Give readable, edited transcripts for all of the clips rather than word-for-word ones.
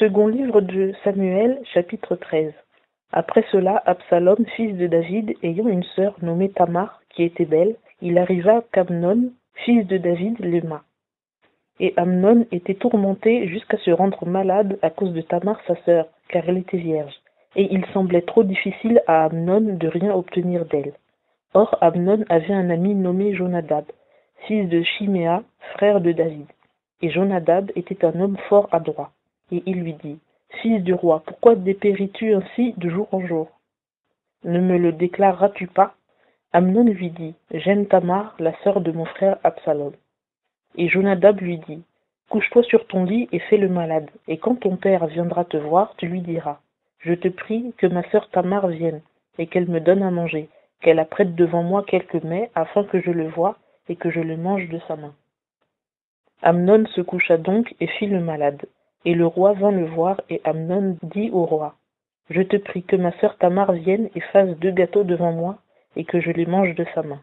Second livre de Samuel, chapitre 13. Après cela, Absalom, fils de David, ayant une sœur nommée Tamar, qui était belle, il arriva qu'Amnon, fils de David, l'aima. Et Amnon était tourmenté jusqu'à se rendre malade à cause de Tamar, sa sœur, car elle était vierge. Et il semblait trop difficile à Amnon de rien obtenir d'elle. Or, Amnon avait un ami nommé Jonadab, fils de Shiméa, frère de David. Et Jonadab était un homme fort adroit. Et il lui dit, « Fils du roi, pourquoi dépéris-tu ainsi de jour en jour? Ne me le déclareras-tu pas ?» Amnon lui dit, « J'aime Tamar, la sœur de mon frère Absalom. » Et Jonadab lui dit, « Couche-toi sur ton lit et fais le malade, et quand ton père viendra te voir, tu lui diras, « Je te prie que ma sœur Tamar vienne, et qu'elle me donne à manger, qu'elle apprête devant moi quelques mets, afin que je le voie, et que je le mange de sa main. » Amnon se coucha donc et fit le malade. Et le roi vint le voir, et Amnon dit au roi, « Je te prie que ma sœur Tamar vienne et fasse 2 gâteaux devant moi, et que je les mange de sa main. »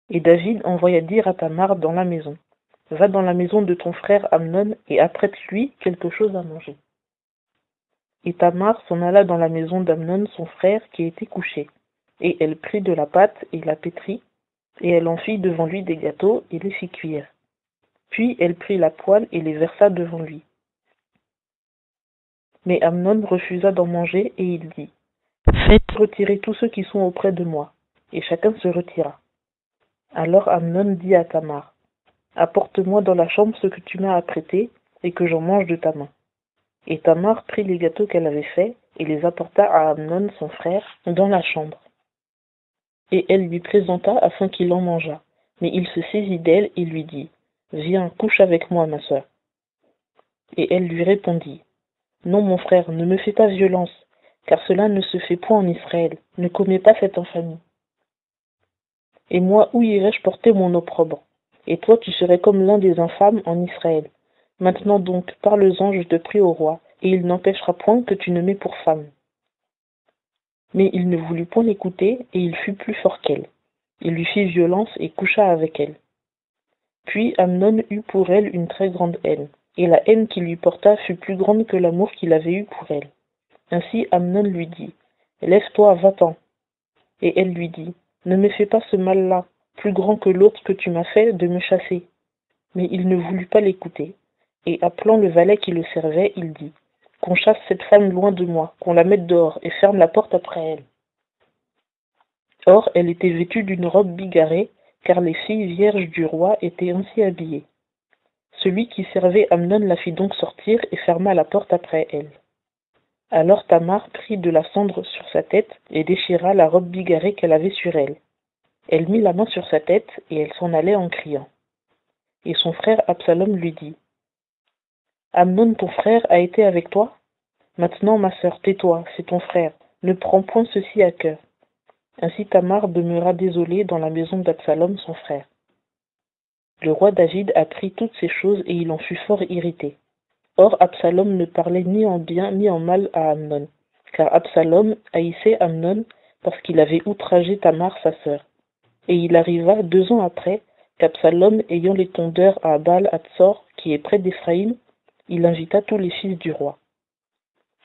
Et David envoya dire à Tamar dans la maison, « Va dans la maison de ton frère Amnon, et apprête-lui quelque chose à manger. » Et Tamar s'en alla dans la maison d'Amnon son frère qui était couché. Et elle prit de la pâte et la pétrit, et elle en fit devant lui des gâteaux et les fit cuire. Puis elle prit la poêle et les versa devant lui. Mais Amnon refusa d'en manger, et il dit, « Faites retirer tous ceux qui sont auprès de moi. » Et chacun se retira. Alors Amnon dit à Tamar, « Apporte-moi dans la chambre ce que tu m'as apprêté, et que j'en mange de ta main. » Et Tamar prit les gâteaux qu'elle avait faits, et les apporta à Amnon son frère, dans la chambre. Et elle lui présenta afin qu'il en mangeât. Mais il se saisit d'elle et lui dit, « Viens, couche avec moi, ma sœur. » Et elle lui répondit, « Non, mon frère, ne me fais pas violence, car cela ne se fait point en Israël. Ne commets pas cette infamie. Et moi, où irai-je porter mon opprobre? Et toi, tu serais comme l'un des infâmes en Israël. Maintenant donc, parle-en, je te prie au roi, et il n'empêchera point que tu ne m'aies pour femme. » Mais il ne voulut point l'écouter, et il fut plus fort qu'elle. Il lui fit violence et coucha avec elle. Puis Amnon eut pour elle une très grande haine, et la haine qu'il lui porta fut plus grande que l'amour qu'il avait eu pour elle. Ainsi Amnon lui dit, « Lève-toi, va-t'en. » Et elle lui dit, « Ne me fais pas ce mal-là, plus grand que l'autre que tu m'as fait de me chasser. » Mais il ne voulut pas l'écouter, et appelant le valet qui le servait, il dit, « Qu'on chasse cette femme loin de moi, qu'on la mette dehors, et ferme la porte après elle. » Or elle était vêtue d'une robe bigarrée, car les filles vierges du roi étaient ainsi habillées. Celui qui servait Amnon la fit donc sortir et ferma la porte après elle. Alors Tamar prit de la cendre sur sa tête et déchira la robe bigarrée qu'elle avait sur elle. Elle mit la main sur sa tête et elle s'en allait en criant. Et son frère Absalom lui dit, « Amnon ton frère a été avec toi? Maintenant ma sœur, tais-toi, c'est ton frère, ne prends point ceci à cœur. » Ainsi Tamar demeura désolée dans la maison d'Absalom son frère. Le roi David apprit toutes ces choses et il en fut fort irrité. Or Absalom ne parlait ni en bien ni en mal à Amnon, car Absalom haïssait Amnon parce qu'il avait outragé Tamar sa sœur. Et il arriva 2 ans après qu'Absalom, ayant les tondeurs à Baal-Hatzor, qui est près d'Éphraïm, il invita tous les fils du roi.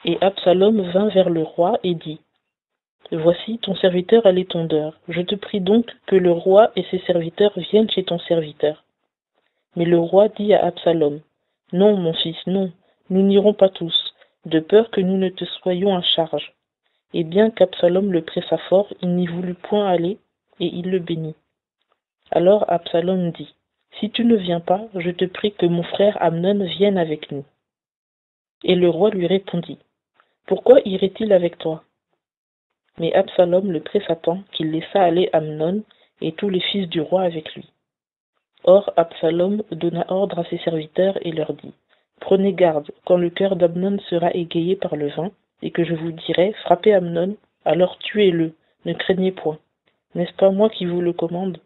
Et Absalom vint vers le roi et dit, « Voici, ton serviteur a les tondeurs. Je te prie donc que le roi et ses serviteurs viennent chez ton serviteur. » Mais le roi dit à Absalom, « Non, mon fils, non, nous n'irons pas tous, de peur que nous ne te soyons à charge. » Et bien qu'Absalom le pressa fort, il n'y voulut point aller, et il le bénit. Alors Absalom dit, « Si tu ne viens pas, je te prie que mon frère Amnon vienne avec nous. » Et le roi lui répondit, « Pourquoi irait-il avec toi? » Mais Absalom le pressa tant qu'il laissa aller Amnon et tous les fils du roi avec lui. Or Absalom donna ordre à ses serviteurs et leur dit, « Prenez garde, quand le cœur d'Amnon sera égayé par le vin, et que je vous dirai, frappez Amnon, alors tuez-le, ne craignez point. N'est-ce pas moi qui vous le commande?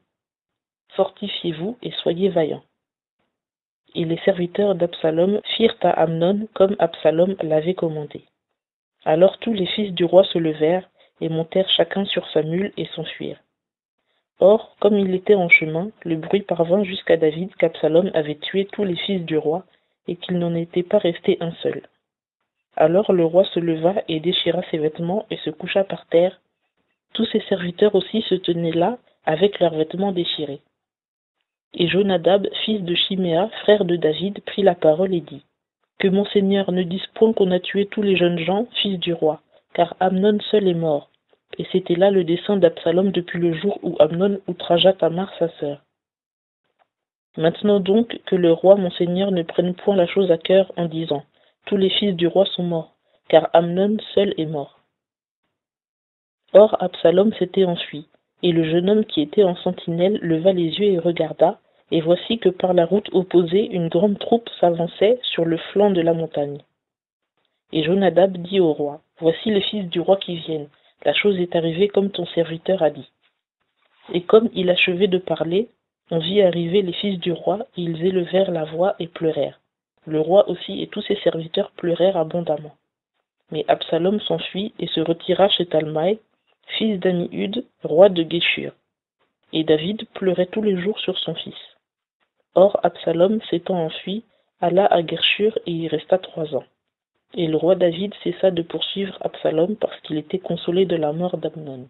Fortifiez-vous et soyez vaillants. » Et les serviteurs d'Absalom firent à Amnon comme Absalom l'avait commandé. Alors tous les fils du roi se levèrent et montèrent chacun sur sa mule et s'enfuirent. Or, comme il était en chemin, le bruit parvint jusqu'à David qu'Absalom avait tué tous les fils du roi et qu'il n'en était pas resté un seul. Alors le roi se leva et déchira ses vêtements et se coucha par terre. Tous ses serviteurs aussi se tenaient là, avec leurs vêtements déchirés. Et Jonadab, fils de Chiméa, frère de David, prit la parole et dit: Que mon seigneur ne dise point qu'on a tué tous les jeunes gens, fils du roi, car Amnon seul est mort. Et c'était là le dessein d'Absalom depuis le jour où Amnon outragea Tamar sa sœur. Maintenant donc que le roi mon seigneur ne prenne point la chose à cœur en disant: Tous les fils du roi sont morts, car Amnon seul est mort. Or Absalom s'était enfui, et le jeune homme qui était en sentinelle leva les yeux et regarda, et voici que par la route opposée une grande troupe s'avançait sur le flanc de la montagne. Et Jonadab dit au roi: Voici les fils du roi qui viennent, la chose est arrivée comme ton serviteur a dit. Et comme il achevait de parler, on vit arriver les fils du roi, et ils élevèrent la voix et pleurèrent. Le roi aussi et tous ses serviteurs pleurèrent abondamment. Mais Absalom s'enfuit et se retira chez Talmaï, fils d'Amihud, roi de Guéshur. Et David pleurait tous les jours sur son fils. Or Absalom, s'étant enfui, alla à Guéshur et y resta 3 ans. Et le roi David cessa de poursuivre Absalom parce qu'il était consolé de la mort d'Amnon.